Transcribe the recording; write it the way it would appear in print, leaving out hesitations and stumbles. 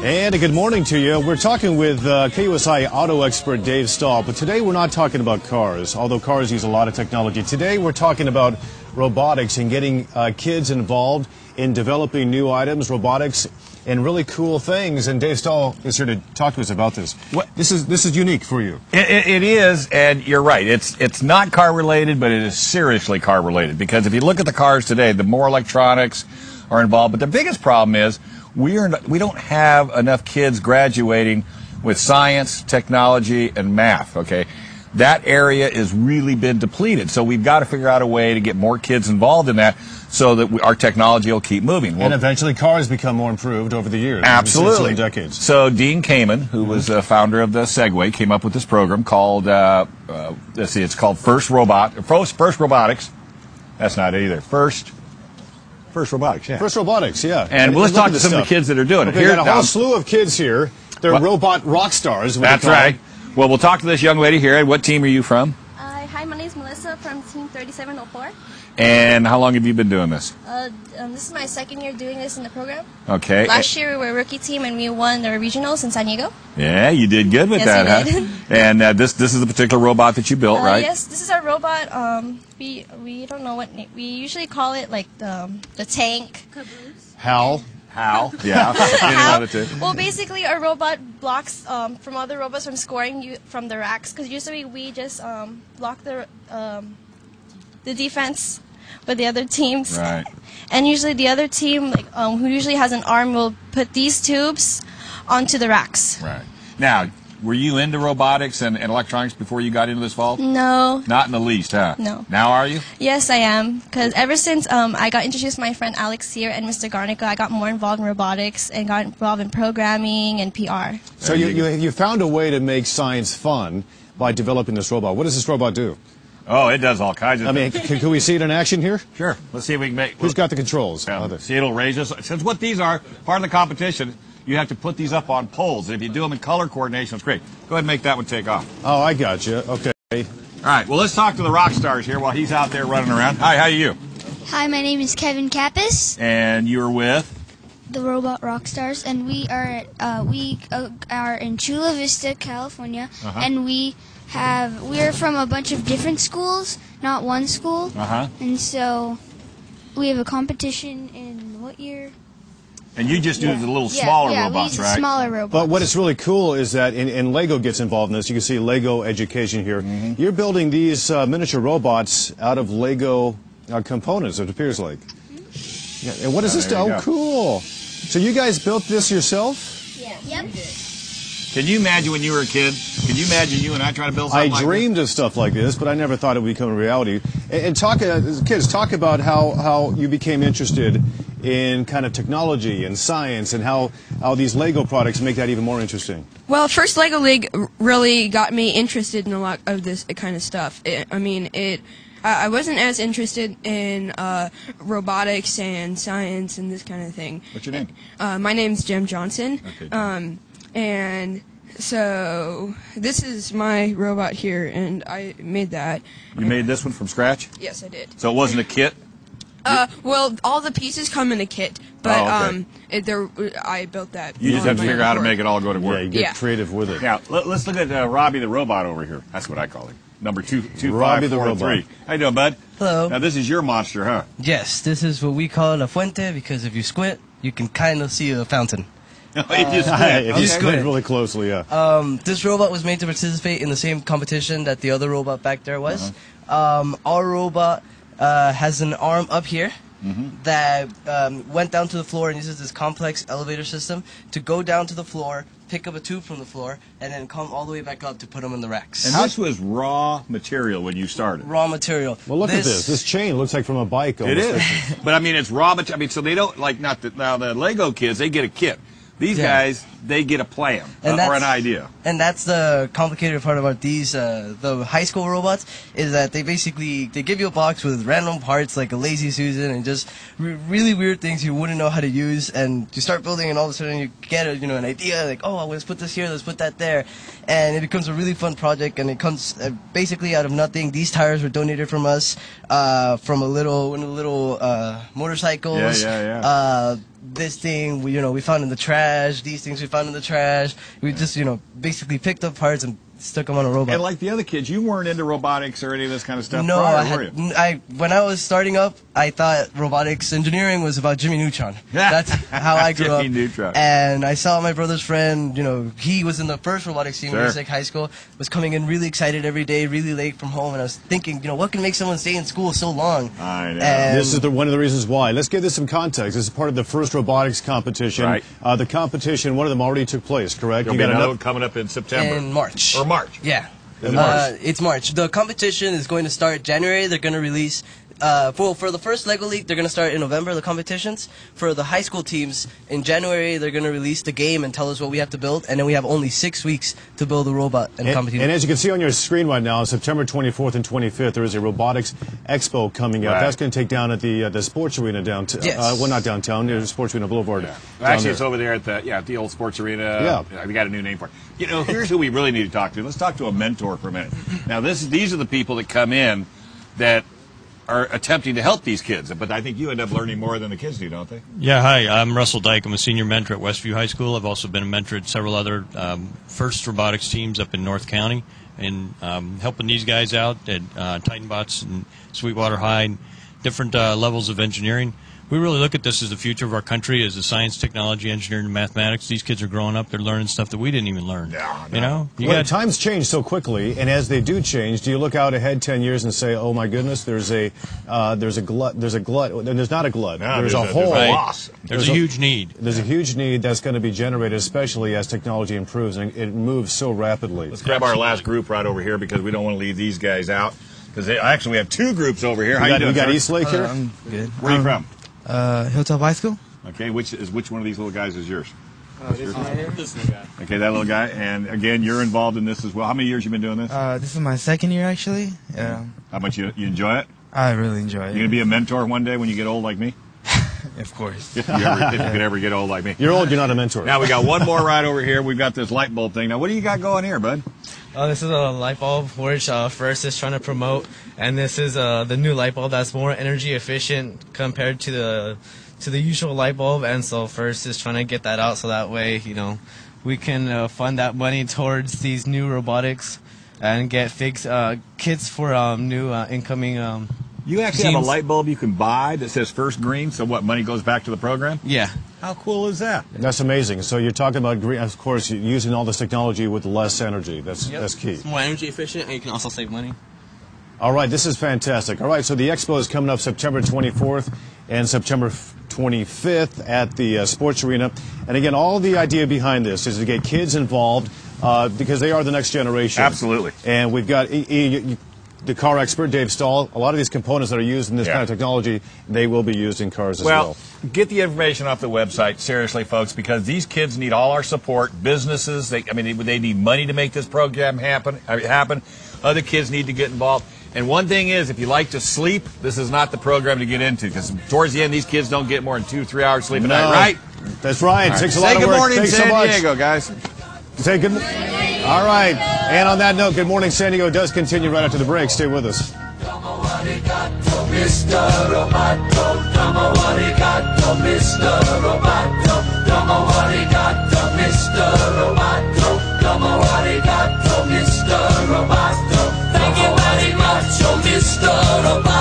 And a good morning to you. We're talking with KUSI auto expert Dave Stahl, but today we're not talking about cars, although cars use a lot of technology. Today we're talking about robotics and getting kids involved in developing new items, robotics, and really cool things. And Dave Stahl is here to talk to us about this. This is unique for you. It is, and you're right. It's not car related, but it is seriously car related, because if you look at the cars today, the more electronics are involved. But the biggest problem is we don't have enough kids graduating with science, technology, and math, okay? That area has really been depleted, so we've got to figure out a way to get more kids involved in that so that our technology will keep moving. Well, and eventually cars become more improved over the years. Absolutely. Decades. So Dean Kamen, who was a founder of the Segway, came up with this program called, let's see, it's called First Robotics. That's not it either. First Robotics, yeah. First Robotics, yeah. And let's talk to some of the kids that are doing it. We've got a whole slew of kids here. They're robot rock stars. That's right. Well, we'll talk to this young lady here. What team are you from? Hi, my name is Melissa from Team 3704. And how long have you been doing this? This is my second year doing this in the program. Okay. Last year we were a rookie team and we won the regionals in San Diego. Yeah, you did good with that, huh? Did. And this is a particular robot that you built, right? Yes, this is our robot. We don't know what we usually call it, like the tank. Caboose. Hal. Yeah. Hal. Well, basically, our robot blocks from other robots from scoring from the racks, because usually we just block the defense with the other teams. Right. And usually the other team, like, who usually has an arm, will put these tubes onto the racks. Right. Now, were you into robotics and electronics before you got into this vault? No. Not in the least, huh? No. Now are you? Yes, I am. Because ever since I got introduced to my friend Alex here and Mr. Garnica, I got more involved in robotics and got involved in programming and PR. So you found a way to make science fun by developing this robot. What does this robot do? Oh, it does all kinds of things. Can we see it in action here? Sure. Let's see if we can make... Who's got the controls? See, it'll raise us. Since what these are, part of the competition, you have to put these up on poles. And if you do them in color coordination, it's great. Go ahead and make that one take off. Oh, I got you. Okay. All right. Well, let's talk to the rock stars here while he's out there running around. Hi, how are you? Hi, my name is Kevin Kappas. And you're with? The Robot Rockstars, and we are in Chula Vista, California, and we're from a bunch of different schools, not one school, and so we have a competition in what year? And you just do the little smaller robots, we use right? Smaller robots. But what is really cool is that, and Lego gets involved in this. You can see Lego education here. You're building these miniature robots out of Lego components, it appears like. Yeah, and what is this? Oh, cool. So you guys built this yourself? Yeah. Yep. Can you imagine when you were a kid? Can you imagine you and I trying to build something I dreamed of stuff like this, but I never thought it would become a reality. And talk, kids, talk about how you became interested in kind of technology and science, and how these Lego products make that even more interesting. Well, first Lego League really got me interested in a lot of this kind of stuff. I wasn't as interested in robotics and science and this kind of thing. What's your name? My name's Jim Johnson. Okay. And so this is my robot here, and I made that. You made this one from scratch? Yes, I did. So it wasn't a kit? Well, all the pieces come in a kit, but I built that. You just have to figure out how to make it all go to work. Yeah, you get creative with it. Now, let's look at Robbie the robot over here. That's what I call him. Number 22543. How you doing, bud? Hello. Now, this is your monster, huh? Yes, this is what we call a fuente, because if you squint, you can kind of see a fountain. If you squint really closely, yeah. This robot was made to participate in the same competition that the other robot back there was. Our robot has an arm up here that went down to the floor and uses this complex elevator system to go down to the floor, pick up a tube from the floor, and then come all the way back up to put them in the racks. And this was raw material when you started. Raw material. Well, look at this. This chain looks like from a bike. Almost. It is. But, I mean, it's raw material. I mean, so they don't, like, now the Lego kids, they get a kit. These guys, they get a plan or an idea. And that's the complicated part about these, the high school robots, is that they give you a box with random parts like a Lazy Susan and just really weird things you wouldn't know how to use, and you start building and all of a sudden you get an idea like, oh, let's put this here, let's put that there, and it becomes a really fun project, and it comes basically out of nothing. These tires were donated from us, from one of the little motorcycles. this thing we found in the trash. These things we found in the trash. We just basically picked up parts and stuck them on a robot. And like the other kids, you weren't into robotics or any of this kind of stuff No, prior, were you? when I was starting up, I thought robotics engineering was about Jimmy Neutron. That's how I grew up. Jimmy Neutron. And I saw my brother's friend, he was in the first robotics team Sure. in Eastlake High School, was coming in really excited every day, really late from home, and I was thinking, what can make someone stay in school so long? I know. And This is one of the reasons why. Let's give this some context. This is part of the first robotics competition. Right. The competition, one of them already took place, correct? There'll be another one coming up in September. in March. Or March. Yeah. Is it March? It's March. The competition is going to start January. They're going to release, for the first Lego League, they're going to start in November, the competitions. For the high school teams, in January, they're going to release the game and tell us what we have to build. And then we have only 6 weeks to build a robot and compete. And as you can see on your screen right now, September 24th and 25th, there is a robotics expo coming up. Right. That's going to take down at the sports arena downtown. Yes. Well, not downtown, the sports arena Boulevard. Actually, it's over there at the old sports arena. Yeah. We got a new name for it. Here's who we really need to talk to. Let's talk to a mentor for a minute. Now, these are the people that come in that are attempting to help these kids, but I think you end up learning more than the kids do, don't they? Yeah, hi, I'm Russell Dyke. I'm a senior mentor at Westview High School. I've also been a mentor at several other first robotics teams up in North County, and helping these guys out at Titanbots and Sweetwater High, different levels of engineering. We really look at this as the future of our country, as the science, technology, engineering, and mathematics. These kids are growing up; they're learning stuff that we didn't even learn. No. Times change so quickly, and as they do change, do you look out ahead 10 years and say, "Oh my goodness, there's a glut, and there's not a glut, No, there's a there's hole, a loss. There's a huge need. There's a huge need that's going to be generated, especially as technology improves, and it moves so rapidly." Let's grab our last group right over here because we don't want to leave these guys out. Because actually, we have two groups over here. How you doing? We got sir? Eastlake here. I'm good. Where are you from? Hilltop High School. Okay, which one of these little guys is yours? This little guy. Okay, that little guy. And again, you're involved in this as well. How many years you been doing this? This is my second year, actually. Yeah. How much you enjoy it? I really enjoy it. You gonna be a mentor one day when you get old like me? Of course. If you could ever get old like me. You're old, you're not a mentor. Now we got one more right over here. We've got this light bulb thing. Now, what do you got going here, bud? This is a light bulb which First is trying to promote, and this is the new light bulb that's more energy efficient compared to the usual light bulb, and so First is trying to get that out so that way we can fund that money towards these new robotics and get kits for new incoming. You actually teams. have a light bulb you can buy that says First Green, so what, money goes back to the program? Yeah. How cool is that? That's amazing. So you're talking about green, of course, using all this technology with less energy. That's key. It's more energy efficient, and you can also save money. All right, this is fantastic. All right, so the expo is coming up September 24th and September 25th at the sports arena. And again, all the idea behind this is to get kids involved because they are the next generation. Absolutely. And we've got the car expert, Dave Stahl. A lot of these components that are used in this kind of technology, they will be used in cars as well. Get the information off the website, seriously, folks, because these kids need all our support. Businesses, they need money to make this program happen. Other kids need to get involved. And one thing is, if you like to sleep, this is not the program to get into, because towards the end, these kids don't get more than 2-3 hours sleep a night, right? That's right. All Takes a right. lot Say of good work. morning, Thanks San so much. Diego, guys. Say good. All right. And on that note, Good Morning San Diego does continue right after the break. Stay with us. Thank you very much, oh Mr. Roboto.